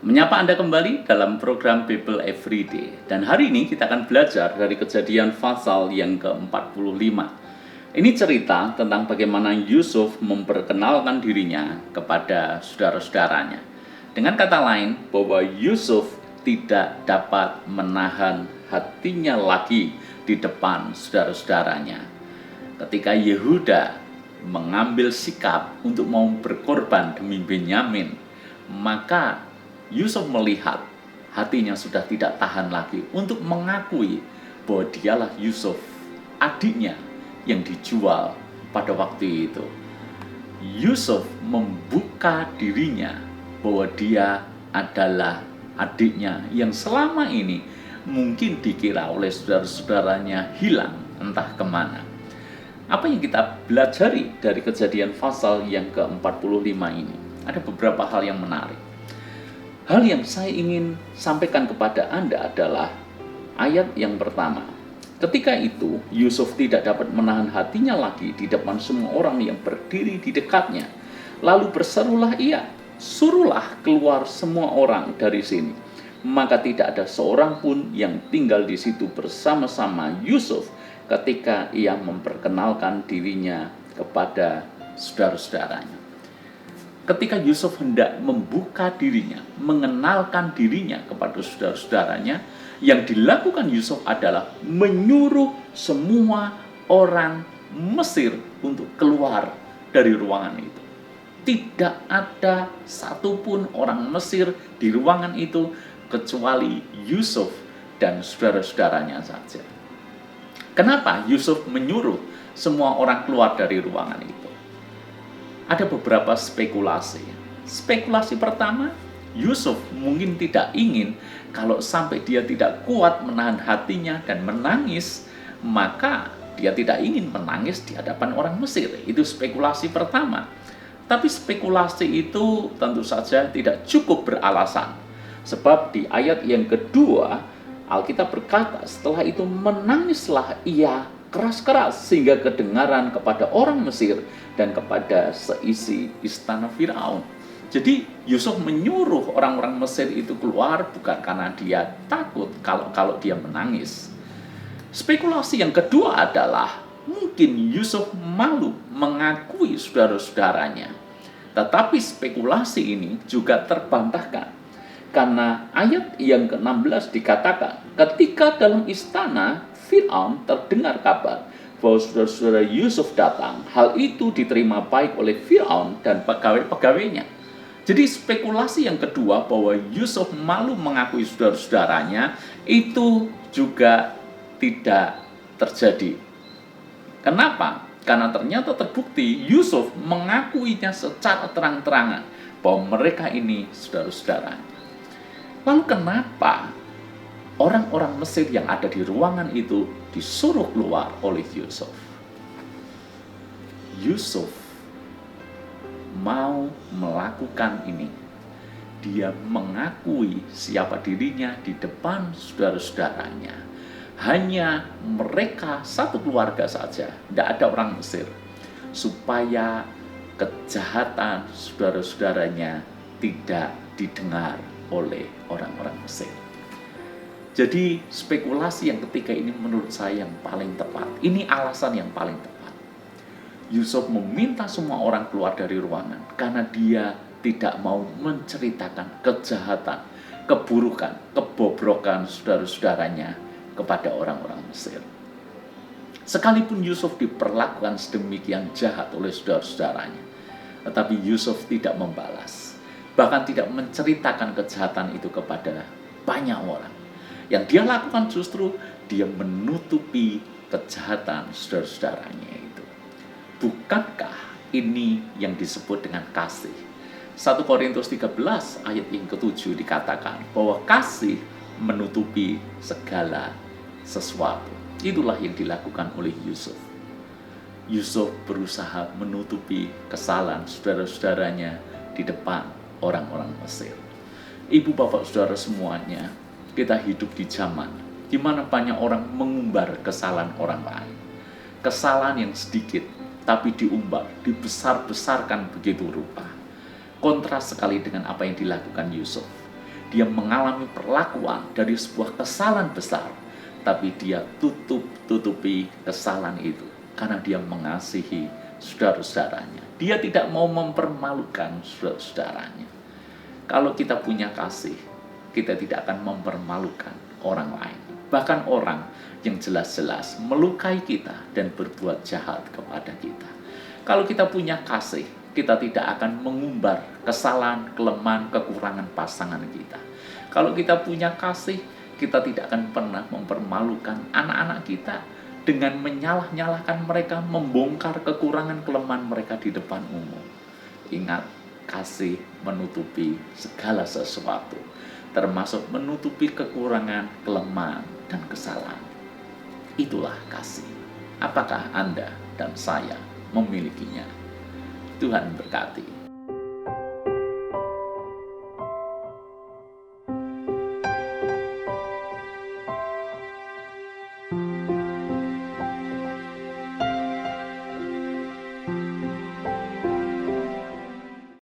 Menyapa Anda kembali dalam program Bible Everyday. Dan hari ini kita akan belajar dari Kejadian pasal yang ke-45. Ini cerita tentang bagaimana Yusuf memperkenalkan dirinya kepada saudara-saudaranya. Dengan kata lain, bahwa Yusuf tidak dapat menahan hatinya lagi di depan saudara-saudaranya. Ketika Yehuda mengambil sikap untuk mau berkorban demi Benyamin, maka Yusuf melihat hatinya sudah tidak tahan lagi untuk mengakui bahwa dialah Yusuf, adiknya yang dijual pada waktu itu. Yusuf membuka dirinya bahwa dia adalah adiknya yang selama ini mungkin dikira oleh saudara-saudaranya hilang entah kemana. Apa yang kita pelajari dari Kejadian pasal yang ke-45 ini? Ada beberapa hal yang menarik. Hal yang saya ingin sampaikan kepada Anda adalah ayat yang pertama. Ketika itu, Yusuf tidak dapat menahan hatinya lagi di depan semua orang yang berdiri di dekatnya. Lalu berserulah ia, suruhlah keluar semua orang dari sini. Maka tidak ada seorang pun yang tinggal di situ bersama-sama Yusuf ketika ia memperkenalkan dirinya kepada saudara-saudaranya. Ketika Yusuf hendak membuka dirinya, mengenalkan dirinya kepada saudara-saudaranya, yang dilakukan Yusuf adalah menyuruh semua orang Mesir untuk keluar dari ruangan itu. Tidak ada satupun orang Mesir di ruangan itu kecuali Yusuf dan saudara-saudaranya saja. Kenapa Yusuf menyuruh semua orang keluar dari ruangan itu? Ada beberapa spekulasi. Spekulasi pertama, Yusuf mungkin tidak ingin kalau sampai dia tidak kuat menahan hatinya dan menangis, maka dia tidak ingin menangis di hadapan orang Mesir. Itu spekulasi pertama. Tapi spekulasi itu tentu saja tidak cukup beralasan. Sebab di ayat yang kedua, Alkitab berkata, setelah itu menangislah ia keras-keras sehingga kedengaran kepada orang Mesir dan kepada seisi istana Firaun. Jadi Yusuf menyuruh orang-orang Mesir itu keluar bukan karena dia takut kalau dia menangis. Spekulasi yang kedua adalah mungkin Yusuf malu mengakui saudara-saudaranya. Tetapi spekulasi ini juga terbantahkan. Karena ayat yang ke-16 dikatakan, ketika dalam istana Firaun terdengar kabar bahwa saudara-saudara Yusuf datang, hal itu diterima baik oleh Firaun dan pegawai-pegawainya. Jadi spekulasi yang kedua bahwa Yusuf malu mengakui saudara-saudaranya itu juga tidak terjadi. Kenapa? Karena ternyata terbukti Yusuf mengakuinya secara terang-terangan bahwa mereka ini saudara-saudaranya. Lalu kenapa orang-orang Mesir yang ada di ruangan itu disuruh keluar oleh Yusuf? Yusuf mau melakukan ini. Dia mengakui siapa dirinya di depan saudara-saudaranya. Hanya mereka satu keluarga saja, tidak ada orang Mesir. Supaya kejahatan saudara-saudaranya tidak didengar oleh orang-orang Mesir. Jadi spekulasi yang ketiga ini menurut saya yang paling tepat. Ini alasan yang paling tepat. Yusuf meminta semua orang keluar dari ruangan karena dia tidak mau menceritakan kejahatan, keburukan, kebobrokan saudara-saudaranya kepada orang-orang Mesir. Sekalipun Yusuf diperlakukan sedemikian jahat oleh saudara-saudaranya, tetapi Yusuf tidak membalas, bahkan tidak menceritakan kejahatan itu kepada banyak orang. Yang dia lakukan justru dia menutupi kejahatan saudara-saudaranya itu. Bukankah ini yang disebut dengan kasih? 1 Korintus 13 ayat yang ke-7 dikatakan bahwa kasih menutupi segala sesuatu. Itulah yang dilakukan oleh Yusuf. Yusuf berusaha menutupi kesalahan saudara-saudaranya di depan orang-orang Mesir. Ibu bapak saudara semuanya, kita hidup di zaman di mana banyak orang mengumbar kesalahan orang lain. Kesalahan yang sedikit tapi diumbar, dibesar-besarkan begitu rupa. Kontras sekali dengan apa yang dilakukan Yusuf. dia mengalami perlakuan dari sebuah kesalahan besar, tapi dia tutupi kesalahan itu karena dia mengasihi saudara-saudaranya. Dia tidak mau mempermalukan saudara-saudaranya. Kalau kita punya kasih, kita tidak akan mempermalukan orang lain. Bahkan orang yang jelas-jelas melukai kita dan berbuat jahat kepada kita. Kalau kita punya kasih, kita tidak akan mengumbar kesalahan, kelemahan, kekurangan pasangan kita. Kalau kita punya kasih, kita tidak akan pernah mempermalukan anak-anak kita dengan menyalah-nyalahkan mereka, membongkar kekurangan kelemahan mereka di depan umum. Ingat, kasih menutupi segala sesuatu, termasuk menutupi kekurangan, kelemahan, dan kesalahan. Itulah kasih. Apakah Anda dan saya memilikinya? Tuhan berkati.